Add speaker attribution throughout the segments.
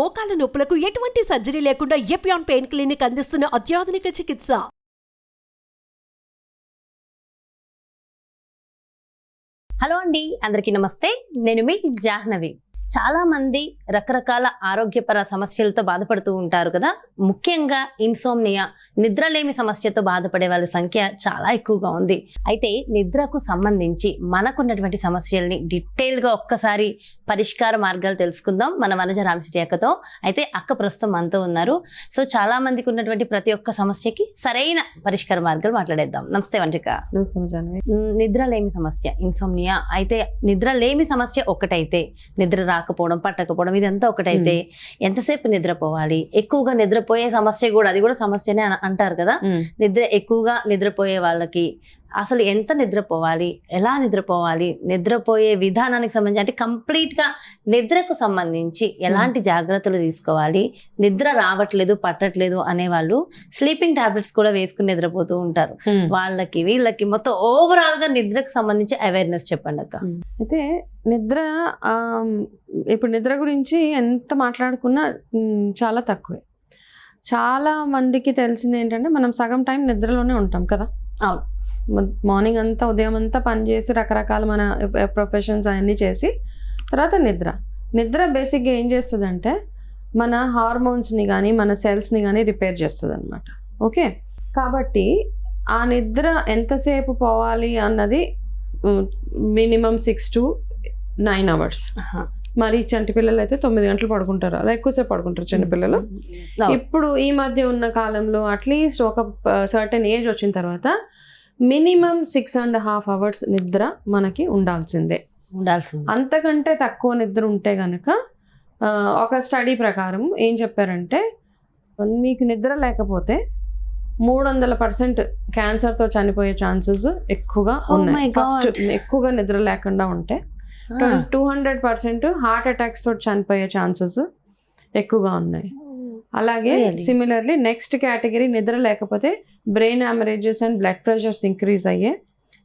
Speaker 1: మోకాల నొప్పులకు ఎటువంటి సర్జరీ లేకుండా ఎపియాన్ పెయిన్ క్లినిక్ అందిస్తున్న అత్యాధునిక చికిత్స.
Speaker 2: హలో అండి, అందరికీ నమస్తే. నేను మీ జాహ్నవి. చాలా మంది రకరకాల ఆరోగ్యపర సమస్యలతో బాధపడుతూ ఉంటారు కదా. ముఖ్యంగా ఇన్సోమ్నియా, నిద్రలేమి సమస్యతో బాధపడే వాళ్ళ సంఖ్య చాలా ఎక్కువగా ఉంది. అయితే నిద్రకు సంబంధించి మనకున్నటువంటి సమస్యల్ని డీటెయిల్గా ఒక్కసారి పరిష్కార మార్గాలు తెలుసుకుందాం మన వనజ రామసిటీ అక్కతో. అయితే అక్క ప్రస్తుతం మనతో ఉన్నారు. సో చాలా మందికి ఉన్నటువంటి ప్రతి ఒక్క సమస్యకి సరైన పరిష్కార మార్గాలు మాట్లాడేద్దాం. నమస్తే వంజిక. నిద్రలేమి సమస్య ఇన్సోమ్నియా అయితే, నిద్రలేమి సమస్య ఒకటైతే, నిద్ర రాకపోవడం, పట్టకపోవడం, ఇదంతా ఒకటైతే ఎంతసేపు నిద్రపోవాలి? ఎక్కువగా నిద్రపోయే సమస్య కూడా, అది కూడా సమస్యనే అంటారు కదా. ఎక్కువగా నిద్రపోయే వాళ్ళకి అసలు ఎంత నిద్రపోవాలి, ఎలా నిద్రపోవాలి, నిద్రపోయే విధానానికి సంబంధించి, అంటే కంప్లీట్ గా నిద్రకు సంబంధించి ఎలాంటి జాగ్రత్తలు తీసుకోవాలి? నిద్ర రావట్లేదు, పట్టట్లేదు అనేవాళ్ళు స్లీపింగ్ టాబ్లెట్స్ కూడా వేసుకుని నిద్రపోతూ ఉంటారు. వాళ్ళకి వీళ్ళకి మొత్తం ఓవరాల్ గా నిద్రకు సంబంధించి అవేర్నెస్ చెప్పండి అక్క.
Speaker 3: అయితే నిద్ర, ఇప్పుడు నిద్ర గురించి ఎంత మాట్లాడుకున్నా చాలా తక్కువే. చాలా మందికి తెలిసింది ఏంటంటే, మనం సగం టైం నిద్రలోనే ఉంటాం కదా.
Speaker 2: అవును,
Speaker 3: మార్నింగ్ అంతా, ఉదయం అంతా పనిచేసి రకరకాల మన ప్రొఫెషన్స్ అవన్నీ చేసి తర్వాత నిద్ర బేసిక్గా ఏం చేస్తుందంటే మన హార్మోన్స్ని కానీ మన సెల్స్ని కానీ రిపేర్ చేస్తుంది అనమాట. ఓకే, కాబట్టి ఆ నిద్ర ఎంతసేపు పోవాలి అన్నది మినిమం 6 to 9 hours. మరి చంటి పిల్లలు అయితే 9 గంటలు పడుకుంటారు, అలా ఎక్కువసేపు పడుకుంటారు చిన్నపిల్లలు. ఇప్పుడు ఈ మధ్య ఉన్న కాలంలో అట్లీస్ట్ ఒక సర్టెన్ ఏజ్ వచ్చిన తర్వాత మినిమం 6.5 hours నిద్ర మనకి ఉండాల్సిందే. అంతకంటే తక్కువ నిద్ర ఉంటే గనక ఒక స్టడీ ప్రకారం ఏం చెప్పారంటే, మీకు నిద్ర లేకపోతే 300% క్యాన్సర్తో చనిపోయే ఛాన్సెస్ ఎక్కువగా ఉన్నాయి. ఎక్కువగా నిద్ర లేకుండా ఉంటే 200% హార్ట్ అటాక్స్ తోటి చనిపోయే ఛాన్సెస్ ఎక్కువగా ఉన్నాయి. అలాగే సిమిలర్లీ నెక్స్ట్ కేటగిరీ, నిద్ర లేకపోతే brain haemorrhages and blood pressures increase అయ్యే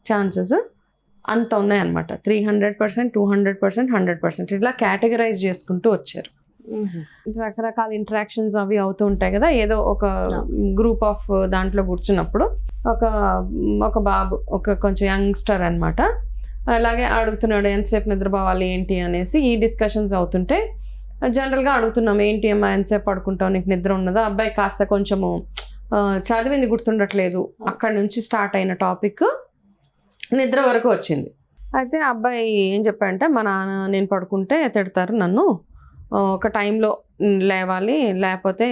Speaker 3: ఛాన్సెస్ అంత ఉన్నాయన్నమాట. 300%, 200%, 100% ఇట్లా కేటగరైజ్ చేసుకుంటూ వచ్చారు. రకరకాల ఇంటరాక్షన్స్ అవి అవుతూ ఉంటాయి కదా. ఏదో ఒక గ్రూప్ ఆఫ్ దాంట్లో కూర్చున్నప్పుడు ఒక బాబు, కొంచెం యంగ్స్టర్ అనమాట, అలాగే అడుగుతున్నాడు ఎంతసేపు నిద్రపోవాలి ఏంటి అనేసి. ఈ డిస్కషన్స్ అవుతుంటే జనరల్గా అడుగుతున్నాం, ఏంటి అమ్మా ఎంతసేపు పడుకుంటావు, నీకు నిద్ర ఉన్నదా? అబ్బాయి కాస్త కొంచెము చదివింది గుర్తుండట్లేదు, అక్కడి నుంచి స్టార్ట్ అయిన టాపిక్ నిద్ర వరకు వచ్చింది. అయితే అబ్బాయి ఏం చెప్పాడంటే, మా నాన్న నేను పడుకుంటే తిడతారు నన్ను, ఒక టైంలో లేవాలి, లేకపోతే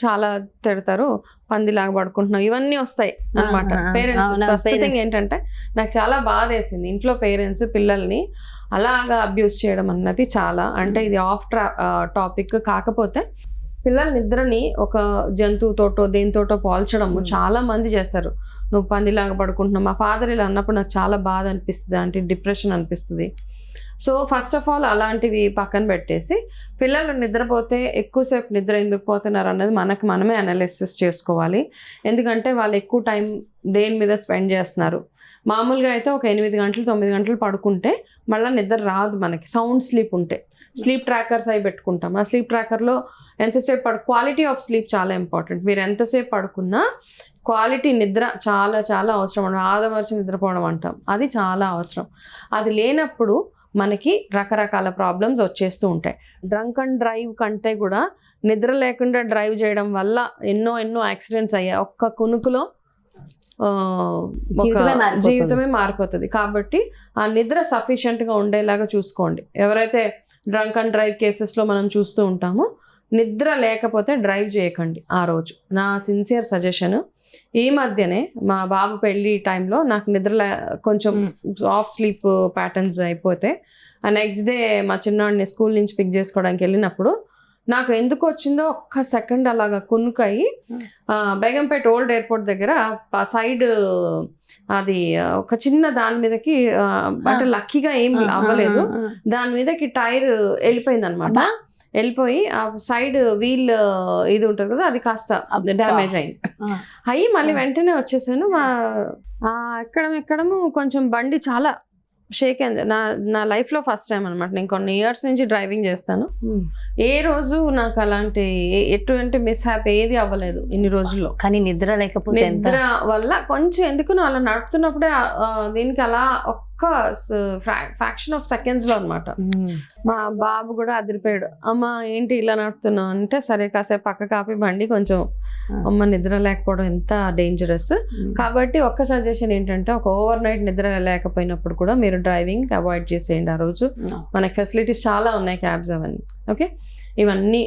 Speaker 3: చాలా తిడతారు, పందిలాగా పడుకుంటున్నావు, ఇవన్నీ వస్తాయి అనమాట. పేరెంట్స్ ఏంటంటే, నాకు చాలా బాధ వేసింది, ఇంట్లో పేరెంట్స్ పిల్లల్ని అలాగా అబ్యూస్ చేయడం అన్నది చాలా, అంటే ఇది ఆఫ్ టాపిక్. కాకపోతే పిల్లల నిద్రని ఒక జంతువుతోటో దేనితోటో పోల్చడము చాలా మంది చేస్తారు. నువ్వు పందిలాగా పడుకుంటున్నావు. మా ఫాదర్ ఇలా అన్నప్పుడు నాకు చాలా బాధ అనిపిస్తుంది, అంటే డిప్రెషన్ అనిపిస్తుంది. సో ఫస్ట్ ఆఫ్ ఆల్ అలాంటివి పక్కన పెట్టేసి, పిల్లలు నిద్రపోతే ఎక్కువసేపు నిద్ర ఎందుకు పోతున్నారు అన్నది మనమే అనాలిసిస్ చేసుకోవాలి. ఎందుకంటే వాళ్ళు ఎక్కువ టైం దేని మీద స్పెండ్ చేస్తున్నారు. మామూలుగా అయితే ఒక 8 గంటలు 9 గంటలు పడుకుంటే మళ్ళీ నిద్ర రాదు మనకి, సౌండ్ స్లీప్ ఉంటే. స్లీప్ ట్రాకర్స్ అవి పెట్టుకుంటాం. ఆ స్లీప్ ట్రాకర్లో ఎంతసేపు క్వాలిటీ ఆఫ్ స్లీప్ చాలా ఇంపార్టెంట్. మీరు ఎంతసేపు పడుకున్నా క్వాలిటీ నిద్ర చాలా చాలా అవసరం. ఆదమర్చి నిద్రపోవడం అంటాం, అది చాలా అవసరం. అది లేనప్పుడు మనకి రకరకాల ప్రాబ్లమ్స్ వచ్చేస్తూ ఉంటాయి. డ్రంక్ అండ్ డ్రైవ్ కంటే కూడా నిద్ర లేకుండా డ్రైవ్ చేయడం వల్ల ఎన్నో యాక్సిడెంట్స్ అయ్యాయి. ఒక్క కునుకులో జీవితమే మారిపోతుంది. కాబట్టి ఆ నిద్ర సఫిషియెంట్గా ఉండేలాగా చూసుకోండి. ఎవరైతే డ్రంక్ అండ్ డ్రైవ్ కేసెస్లో మనం చూస్తూ ఉంటామో, నిద్ర లేకపోతే డ్రైవ్ చేయకండి ఆ రోజు. నా సిన్సియర్ సజెషన్. ఈ మధ్యనే మా బాబు పెళ్ళి టైంలో నాకు కొంచెం ఆఫ్ స్లీప్ ప్యాటర్న్స్ అయిపోతే, ఆ నెక్స్ట్ డే మా చిన్నవాడిని స్కూల్ నుంచి పిక్ చేసుకోవడానికి వెళ్ళినప్పుడు నాకు ఎందుకు వచ్చిందో ఒక్క సెకండ్ అలాగా కునుకయి బేగంపేట ఓల్డ్ ఎయిర్పోర్ట్ దగ్గర సైడ్ అది ఒక చిన్న దాని మీదకి, అంటే లక్కీగా ఏం అవ్వలేదు, దాని మీదకి టైర్ వెళ్ళిపోయింది అనమాట. వెళ్ళిపోయి ఆ సైడ్ వీల్ ఇది ఉంటుంది కదా, అది కాస్త డ్యామేజ్ అయ్యి మళ్ళీ వెంటనే వచ్చేసాను. ఎక్కడము కొంచెం బండి చాలా షేక్ హ్యాండ్ నా లైఫ్లో ఫస్ట్ టైం అనమాట. నేను కొన్ని ఇయర్స్ నుంచి డ్రైవింగ్ చేస్తాను. ఏ రోజు నాకు అలాంటి ఎటువంటి మిస్హ్యాప్ ఏది అవ్వలేదు ఇన్ని రోజుల్లో.
Speaker 2: కానీ నిద్ర లేకపోతే
Speaker 3: నిద్ర వల్ల కొంచెం ఎందుకు అలా నడుపుతున్నప్పుడే దీనికి అలా ఒక్క ఫ్రాక్షన్ ఆఫ్ సెకండ్స్ లో అనమాట. మా బాబు కూడా అదిరిపోయాడు, అమ్మ ఏంటి ఇలా నడుపుతున్నావు అంటే, సరే కాసేపు పక్క కాపీ బండి, కొంచెం అమ్మ నిద్ర లేకపోవడం ఎంత డేంజరస్. కాబట్టి ఒక్క సజెషన్ ఏంటంటే, ఒక ఓవర్ నైట్ నిద్ర లేకపోయినప్పుడు కూడా మీరు డ్రైవింగ్ అవాయిడ్ చేసేయండి. ఆ రోజు మనకి ఫెసిలిటీస్ చాలా ఉన్నాయి, క్యాబ్స్ అవన్నీ. ఓకే, ఇవన్నీ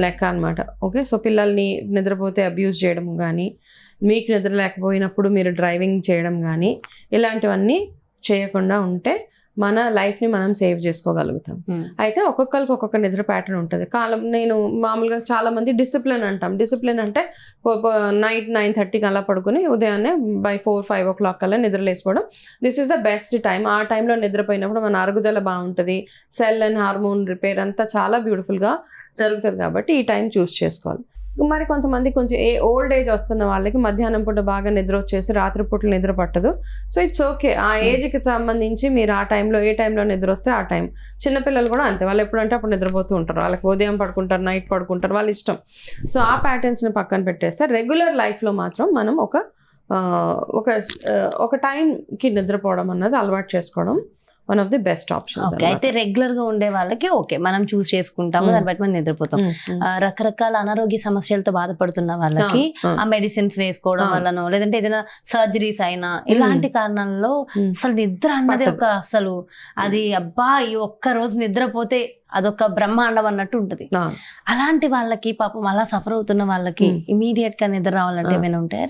Speaker 3: లెక్క అనమాట. ఓకే, సో పిల్లల్ని నిద్రపోతే అబ్యూస్ చేయడం కానీ, మీకు నిద్ర లేకపోయినప్పుడు మీరు డ్రైవింగ్ చేయడం కానీ, ఇలాంటివన్నీ చేయకుండా ఉంటే మన లైఫ్ని మనం సేవ్ చేసుకోగలుగుతాం. అయితే ఒక్కొక్కరికి ఒక్కొక్క నిద్ర ప్యాటర్న్ ఉంటుంది. నేను మామూలుగా చాలా మంది డిసిప్లిన్ అంటాం. డిసిప్లిన్ అంటే నైట్ 9:30కి అలా పడుకుని ఉదయాన్నే బై 4-5 o'clock కల్లా నిద్ర లేచిపోవడం. This is the best time. ఆ టైంలో నిద్రపోయినప్పుడు మన అరుగుదల బాగుంటుంది, సెల్ అండ్ హార్మోన్ రిపేర్ అంతా చాలా బ్యూటిఫుల్గా జరుగుతుంది. కాబట్టి ఈ టైం చూస్ చేసుకోవాలి. మరి కొంతమంది కొంచెం ఓల్డ్ ఏజ్ వస్తున్న వాళ్ళకి మధ్యాహ్నం పూట బాగా నిద్ర వచ్చేసి రాత్రిపూట నిద్ర పట్టదు. So it's okay. ఆ ఏజ్కి సంబంధించి మీరు ఆ టైంలో ఏ టైంలో నిద్ర వస్తే ఆ టైం. చిన్నపిల్లలు కూడా అంతే, వాళ్ళు ఎప్పుడంటే అప్పుడు నిద్రపోతూ ఉంటారు. వాళ్ళకి ఉదయం పడుకుంటారు, నైట్ పడుకుంటారు, వాళ్ళ ఇష్టం. సో ఆ ప్యాటర్న్స్ని పక్కన పెట్టేస్తే రెగ్యులర్ లైఫ్లో మాత్రం మనం ఒక టైంకి నిద్రపోవడం అన్నది అలవాటు చేసుకోవడం one of the best options.
Speaker 2: అయితే రెగ్యులర్ గా ఉండే వాళ్ళకి ఓకే, మనం చూస్ చేసుకుంటాము, దాన్ని బట్టి మనం నిద్రపోతాం. రకరకాల అనారోగ్య సమస్యలతో బాధపడుతున్న వాళ్ళకి ఆ మెడిసిన్స్ వేసుకోవడం వల్లనో, లేదంటే ఏదైనా సర్జరీస్ అయినా ఇలాంటి కారణాలలో అసలు నిద్ర అన్నది అసలు అది అబ్బా ఈ ఒక్క రోజు నిద్రపోతే అదొక బ్రహ్మాండం అన్నట్టు ఉంటుంది. అలాంటి వాళ్ళకి పాపం అలా సఫర్ అవుతున్న వాళ్ళకి ఇమీడియట్ గా నిద్ర రావాలంటే ఏమైనా ఉంటాయా?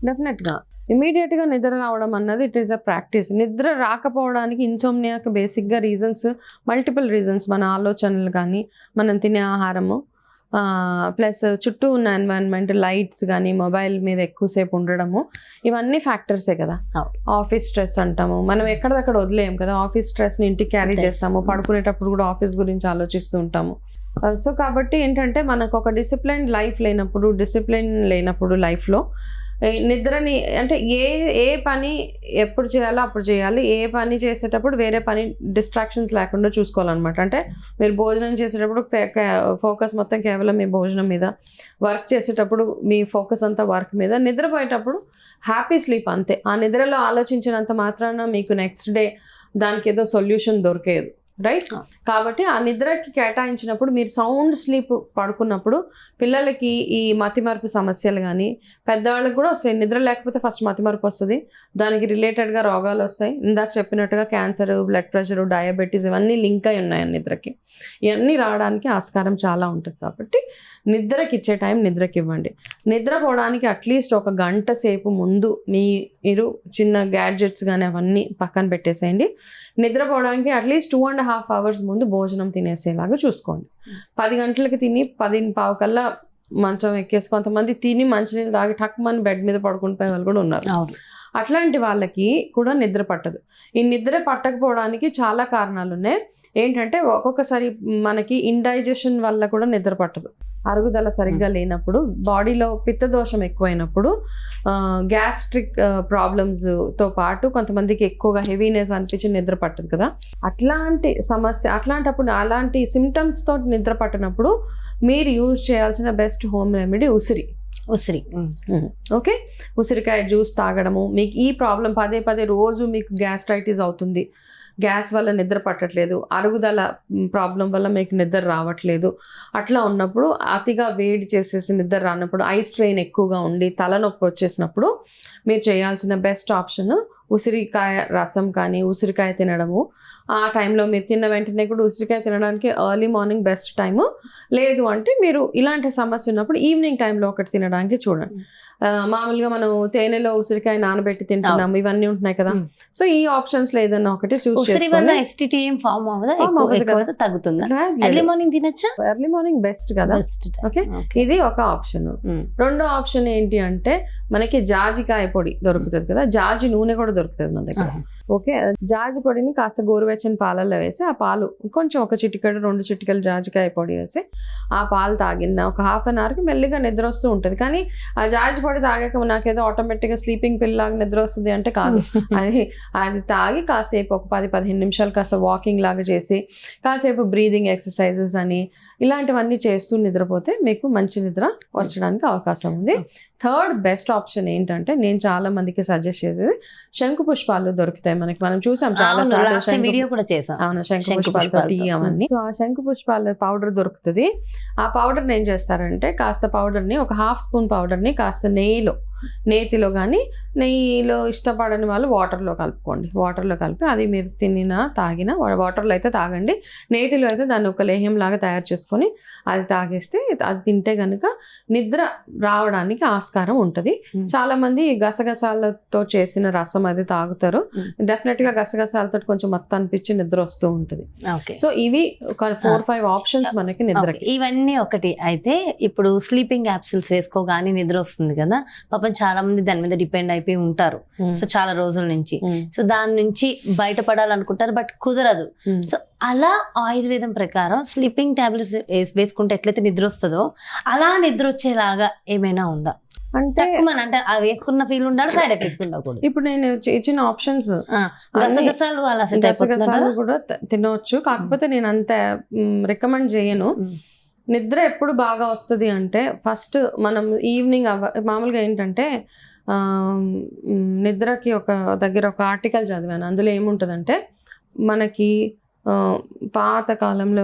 Speaker 3: డెఫినెట్ గా ఇమీడియట్ గా నిద్ర రావడం అన్నది ఇట్ ఈస్ అ ప్రాక్టీస్. నిద్ర రాకపోవడానికి ఇన్సోమ్నియాకి బేసిక్ గా రీజన్స్, మల్టిపుల్ రీజన్స్. మన ఆలోచనలు కానీ, మనం తినే ఆహారము, ప్లస్ చుట్టూ ఉన్న ఎన్వైరన్మెంట్, లైట్స్ కానీ, మొబైల్ మీద ఎక్కువసేపు ఉండడము, ఇవన్నీ ఫ్యాక్టర్సే కదా. ఆఫీస్ స్ట్రెస్ అంటాము, మనం ఎక్కడిదక్కడ వదిలేయం కదా. ఆఫీస్ స్ట్రెస్ని ఇంటికి క్యారీ చేస్తాము, పడుకునేటప్పుడు కూడా ఆఫీస్ గురించి ఆలోచిస్తూ ఉంటాము. సో కాబట్టి ఏంటంటే మనకు ఒక డిసిప్లిన్ లేనప్పుడు లైఫ్లో నిద్రని అంటే ఏ పని ఎప్పుడు చేయాలో అప్పుడు చేయాలి. ఏ పని చేసేటప్పుడు వేరే పని డిస్ట్రాక్షన్స్ లేకుండా చూసుకోవాలన్నమాట. అంటే మీరు భోజనం చేసేటప్పుడు ఫోకస్ మొత్తం కేవలం మీ భోజనం మీద, వర్క్ చేసేటప్పుడు మీ ఫోకస్ అంతా వర్క్ మీద, నిద్రపోయేటప్పుడు హ్యాపీ స్లీప్ అంతే. ఆ నిద్రలో ఆలోచించినంత మాత్రాన మీకు నెక్స్ట్ డే దానికి ఏదో సొల్యూషన్ దొరికేది, రైట్? కాబట్టి ఆ నిద్రకి కేటాయించినప్పుడు మీరు సౌండ్ స్లీప్ పడుకున్నప్పుడు పిల్లలకి ఈ మతిమరుపు సమస్యలు కానీ, పెద్దవాళ్ళకి కూడా వస్తాయి. నిద్ర లేకపోతే ఫస్ట్ మతిమరుపు వస్తుంది, దానికి రిలేటెడ్గా రోగాలు వస్తాయి. ఇందాక చెప్పినట్టుగా క్యాన్సర్, బ్లడ్ ప్రెషర్, డయాబెటీస్ ఇవన్నీ లింక్ అయి ఉన్నాయి నిద్రకి. ఇవన్నీ రావడానికి ఆస్కారం చాలా ఉంటుంది. కాబట్టి నిద్రకి ఇచ్చే టైం నిద్రకి ఇవ్వండి. నిద్రపోవడానికి అట్లీస్ట్ 1 గంట సేపు ముందు మీరు చిన్న గ్యాడ్జెట్స్ కానీ అవన్నీ పక్కన పెట్టేసేయండి. నిద్రపోవడానికి అట్లీస్ట్ 2.5 hours ముందు భోజనం తినేసేలాగా చూసుకోండి. 10 గంటలకి తిని 10:15 కల్లా మంచం ఎక్కేసి, కొంతమంది తిని మంచినీళ్ళు తాగి టక్మని బెడ్ మీద పడుకుంటున్న వాళ్ళు కూడా ఉన్నారు. అట్లాంటి వాళ్ళకి కూడా నిద్ర పట్టదు. ఈ నిద్ర పట్టకపోవడానికి చాలా కారణాలు ఉన్నాయి. ఏంటంటే ఒక్కొక్కసారి మనకి ఇండైజెషన్ వల్ల కూడా నిద్ర పట్టదు. అరుగుదల సరిగ్గా లేనప్పుడు, బాడీలో పిత్తదోషం ఎక్కువైనప్పుడు, గ్యాస్ట్రిక్ ప్రాబ్లమ్స్తో పాటు కొంతమందికి ఎక్కువగా హెవీనెస్ అనిపించి నిద్ర పట్టదు కదా. అట్లాంటప్పుడు అలాంటి సిమ్టమ్స్తో నిద్ర పట్టినప్పుడు మీరు యూజ్ చేయాల్సిన బెస్ట్ హోమ్ రెమెడీ ఉసిరి. ఓకే, ఉసిరికాయ జ్యూస్ తాగడము. మీకు ఈ ప్రాబ్లం పదే రోజు మీకు గ్యాస్ట్రైటిస్ అవుతుంది, గ్యాస్ వల్ల నిద్ర పట్టట్లేదు, అరుగుదల ప్రాబ్లం వల్ల మీకు నిద్ర రావట్లేదు, అట్లా ఉన్నప్పుడు అతిగా వేడి చేసేసి నిద్ర రానప్పుడు, ఐ స్ట్రెయిన్ ఎక్కువగా ఉండి తలనొప్పి వచ్చేసినప్పుడు మీరు చేయాల్సిన బెస్ట్ ఆప్షన్ ఉసిరికాయ రసం కానీ, ఉసిరికాయ తినడము. ఆ టైంలో మీరు తిన్న వెంటనే కూడా ఉసిరికాయ తినడానికి ఎర్లీ మార్నింగ్ బెస్ట్ టైము. లేదు అంటే మీరు ఇలాంటి సమస్య ఉన్నప్పుడు ఈవినింగ్ టైంలో ఒకటి తినడానికి చూడండి. మామూలుగా మనం తేనెలో ఉసిరికాయ నానబెట్టి తింటున్నాము, ఇవన్నీ ఉంటున్నాయి కదా. సో ఈ ఆప్షన్స్ లో ఏదన్నా ఒకటి
Speaker 2: ఎర్లీ
Speaker 3: మార్నింగ్ బెస్ట్ కదా. ఓకే, ఇది ఒక ఆప్షన్. రెండో ఆప్షన్ ఏంటి అంటే మనకి జాజికాయ పొడి దొరుకుతుంది కదా, జాజి నూనె కూడా దొరుకుతుంది మన దగ్గర. ఓకే, జాజి పొడిని కాస్త గోరువెచ్చని పాలల్లో వేసి, ఆ పాలు కొంచెం 1 చిటికెడు 2 చిటికెలు జాజికాయ పొడి వేసి ఆ పాలు తాగిన ఒక 1/2 hourకి మెల్లిగా నిద్ర వస్తూ ఉంటుంది. కానీ ఆ జాజి కష్టపడి తాగాక నాకేదో ఆటోమేటిక్గా స్లీపింగ్ పిల్ లాగా నిద్ర వస్తుంది అంటే కాదు. అది తాగి కాసేపు ఒక 10-15 నిమిషాలు కాస్త వాకింగ్ లాగా చేసి కాసేపు బ్రీదింగ్ ఎక్సర్సైజెస్ అని ఇలాంటివన్నీ చేస్తూ నిద్రపోతే మీకు మంచి నిద్ర వచ్చడానికి అవకాశం ఉంది. థర్డ్ బెస్ట్ ఆప్షన్ ఏంటంటే నేను చాలా మందికి సజెస్ట్ చేసేది శంకు పుష్పాలు దొరుకుతాయి మనకి. మనం చూసాం చాలా
Speaker 2: వీడియో కూడా చేసాం.
Speaker 3: అవును, శంకు పుష్పాలతో టీ అవన్నీ. సో ఆ శంకు పుష్పాల పౌడర్ దొరుకుతుంది. ఆ పౌడర్ని ఏం చేస్తారంటే కాస్త పౌడర్ని ఒక 1/2 స్పూన్ పౌడర్ని కాస్త నేతిలో కానీ నెయ్యిలో ఇష్టపడని వాళ్ళు వాటర్లో కలుపుకోండి. వాటర్లో కలిపి అది మీరు తినినా తాగినా వాటర్లో అయితే తాగండి, నేతిలో అయితే దాన్ని ఒక లేహ్యం లాగా తయారు చేసుకొని అది తాగేస్తే అది తింటే కనుక నిద్ర రావడానికి ఆస్కారం ఉంటుంది. చాలా మంది గసగసాలతో చేసిన రసం అది తాగుతారు. డెఫినెట్ గా గసగసాలతో కొంచెం మొత్తం అనిపించి నిద్ర వస్తూ ఉంటుంది. సో ఇవి ఒక 4-5 ఆప్షన్స్ మనకి నిద్రకి.
Speaker 2: ఇవన్నీ ఒకటి అయితే ఇప్పుడు స్లీపింగ్ క్యాప్సూల్స్ వేసుకోగానే నిద్ర వస్తుంది కదా, పాపం చాలా మంది దాని మీద డిపెండ్ అయిపోయి ఉంటారు. సో చాలా రోజుల నుంచి సో దాని నుంచి బయటపడాలనుకుంటారు, బట్ కుదరదు. సో అలా ఆయుర్వేదం ప్రకారం స్లీపింగ్ టాబ్లెట్స్ వేసుకుంటే ఎట్లయితే నిద్ర వస్తుందో అలా నిద్ర వచ్చేలాగా ఏమైనా ఉందా? అంటే వేసుకున్న ఫీల్ ఉండాలి, సైడ్ ఎఫెక్ట్స్ ఉండకూడదు.
Speaker 3: ఇప్పుడు నేను ఇచ్చిన ఆప్షన్స్
Speaker 2: గసగసాలు అలా
Speaker 3: గసగసాలు కూడా తినవచ్చు, కాకపోతే నేను అంత రికమెండ్ చేయను. నిద్ర ఎప్పుడు బాగా వస్తుంది అంటే ఫస్ట్ మనం ఈవినింగ్ మామూలుగా ఏంటంటే నిద్రకి ఒక దగ్గర ఒక ఆర్టికల్ చదివాను. అందులో ఏముంటుందంటే మనకి పాత కాలంలో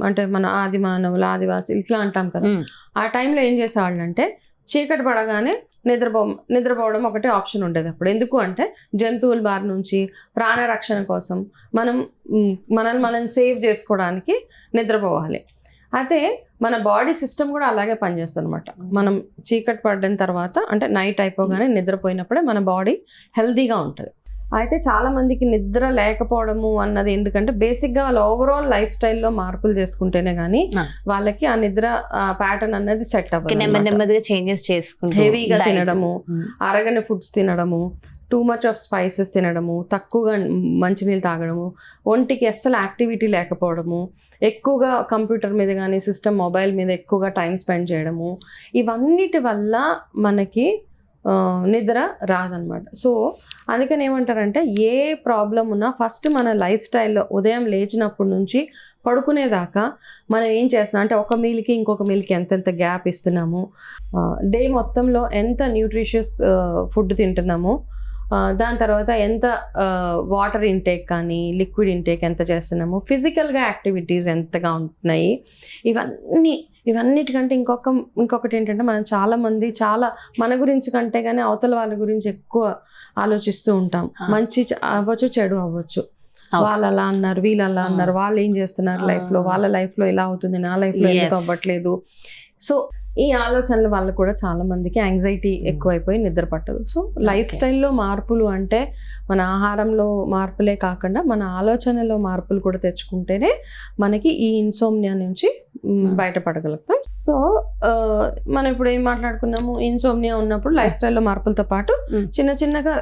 Speaker 3: అంటే మన ఆది మానవులు ఆదివాసి ఇట్లా అంటాం కదా, ఆ టైంలో ఏం చేసేవాళ్ళు అంటే చీకటి పడగానే నిద్రపోవడం ఒకటే ఆప్షన్ ఉండేది అప్పుడు. ఎందుకు అంటే జంతువుల బారి నుంచి ప్రాణరక్షణ కోసం మనం సేవ్ చేసుకోవడానికి నిద్రపోవాలి. అయితే మన బాడీ సిస్టమ్ కూడా అలాగే పనిచేస్తుంది అనమాట. మనం చీకటి పడిన తర్వాత అంటే నైట్ అయిపోగానే నిద్రపోయినప్పుడే మన బాడీ హెల్దీగా ఉంటుంది. అయితే చాలా మందికి నిద్ర లేకపోవడము అన్నది ఎందుకంటే బేసిక్గా వాళ్ళ ఓవరాల్ లైఫ్ స్టైల్లో మార్పులు చేసుకుంటేనే కానీ వాళ్ళకి ఆ నిద్ర ప్యాటర్న్ అనేది సెట్ అవ్వదు.
Speaker 2: నెమ్మదిగా చేంజెస్ చేసుకుంటే
Speaker 3: హెవీగా తినడము, అరగని ఫుడ్స్ తినడము, టూ మచ్ ఆఫ్ స్పైసెస్ తినడము, తక్కువగా మంచినీళ్ళు తాగడము, ఒంటికి అస్సలు యాక్టివిటీ లేకపోవడము, ఎక్కువగా కంప్యూటర్ మీద కానీ సిస్టమ్ మొబైల్ మీద ఎక్కువగా టైం స్పెండ్ చేయడము, ఇవన్నిటి వల్ల మనకి నిద్ర రాదనమాట. సో అందుకని ఏమంటారంటే ఏ ప్రాబ్లం ఉన్నా ఫస్ట్ మన లైఫ్ స్టైల్లో ఉదయం లేచినప్పటి నుంచి పడుకునేదాకా మనం ఏం చేస్తున్నాం అంటే ఒక మీల్కి ఇంకొక మీల్కి ఎంతెంత గ్యాప్ ఇస్తున్నాము, డే మొత్తంలో ఎంత న్యూట్రిషియస్ ఫుడ్ తింటున్నాము, దాని తర్వాత ఎంత వాటర్ ఇంటేక్ కానీ లిక్విడ్ ఇంటేక్ ఎంత చేస్తున్నాము, ఫిజికల్గా యాక్టివిటీస్ ఎంతగా ఉంటున్నాయి, ఇవన్నిటికంటే ఇంకొకటి ఏంటంటే మనం చాలామంది మన గురించి కంటే కానీ అవతల వాళ్ళ గురించి ఎక్కువ ఆలోచిస్తూ ఉంటాం. మంచి అవ్వచ్చు, చెడు అవ్వచ్చు. వాళ్ళు అలా అన్నారు, వీళ్ళు అలా అన్నారు, వాళ్ళు ఏం చేస్తున్నారు లైఫ్లో, వాళ్ళ లైఫ్లో ఇలా అవుతుంది, నా లైఫ్లో ఎందుకు అవ్వట్లేదు. సో ఈ ఆలోచనల వల్ల కూడా చాలా మందికి యాంగ్జైటీ ఎక్కువైపోయి నిద్ర పట్టదు. సో లైఫ్ స్టైల్లో మార్పులు అంటే మన ఆహారంలో మార్పులే కాకుండా మన ఆలోచనలో మార్పులు కూడా తెచ్చుకుంటేనే మనకి ఈ ఇన్సోమ్నియా నుంచి బయటపడగలుగుతాం. సో మనం ఇప్పుడు ఏం మాట్లాడుకున్నాము, ఇన్సోమ్నియా ఉన్నప్పుడు లైఫ్ స్టైల్లో మార్పులతో పాటు చిన్నగా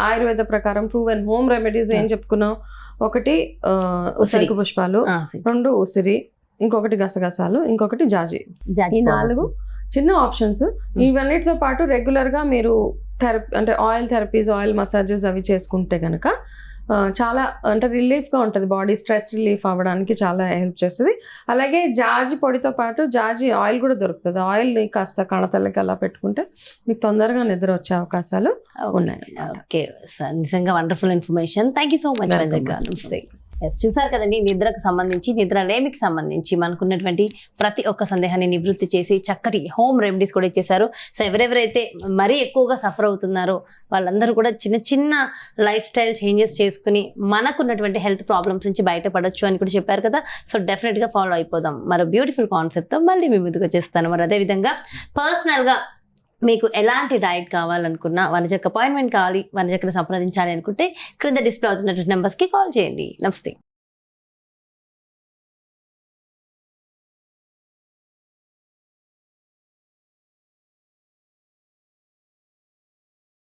Speaker 3: ఆయుర్వేద ప్రకారం ప్రూవెన్ హోమ్ రెమెడీస్ ఏం చెప్పుకున్నాం, ఒకటి శంకు పుష్పాలు, 2 ఉసిరి, ఇంకొకటి గసగసాలు, ఇంకొకటి జాజి. ఈ 4 చిన్న ఆప్షన్స్. ఇవన్నిటితో పాటు రెగ్యులర్గా మీరు అంటే ఆయిల్ థెరపీస్, ఆయిల్ మసాజెస్ అవి చేసుకుంటే కనుక చాలా అంటే రిలీఫ్గా ఉంటుంది, బాడీ స్ట్రెస్ రిలీఫ్ అవ్వడానికి చాలా హెల్ప్ చేస్తుంది. అలాగే జాజి పొడితో పాటు జాజి ఆయిల్ కూడా దొరుకుతుంది. ఆయిల్ని కాస్త కణతలకి అలా పెట్టుకుంటే మీకు తొందరగా నిద్ర వచ్చే అవకాశాలు ఉన్నాయి.
Speaker 2: ఓకే సార్, నిజంగా wonderful information. Thank you so much. నమస్తే. చూసారు కదండి, నిద్రకు సంబంధించి నిద్రలేమికి సంబంధించి మనకున్నటువంటి ప్రతి ఒక్క సందేహాన్ని నివృత్తి చేసి చక్కటి హోమ్ రెమెడీస్ కూడా ఇచ్చేసారు. సో ఎవరెవరైతే మరీ ఎక్కువగా సఫర్ అవుతున్నారో వాళ్ళందరూ కూడా చిన్న లైఫ్ స్టైల్ చేంజెస్ చేసుకుని మనకున్నటువంటి హెల్త్ ప్రాబ్లమ్స్ నుంచి బయటపడొచ్చు అని కూడా చెప్పారు కదా. సో డెఫినెట్గా ఫాలో అయిపోదాం. మరో బ్యూటిఫుల్ కాన్సెప్ట్తో మళ్ళీ మీ ముందుకు వచ్చేస్తాను. మరి అదేవిధంగా పర్సనల్గా మీకు ఎలాంటి డైట్ కావాలనుకున్నా, వనజకు అపాయింట్మెంట్ కావాలి, వనజకుని సంప్రదించాలి అనుకుంటే క్రింద డిస్ప్లే అవుతున్నటువంటి నెంబర్స్కి కాల్ చేయండి. నమస్తే.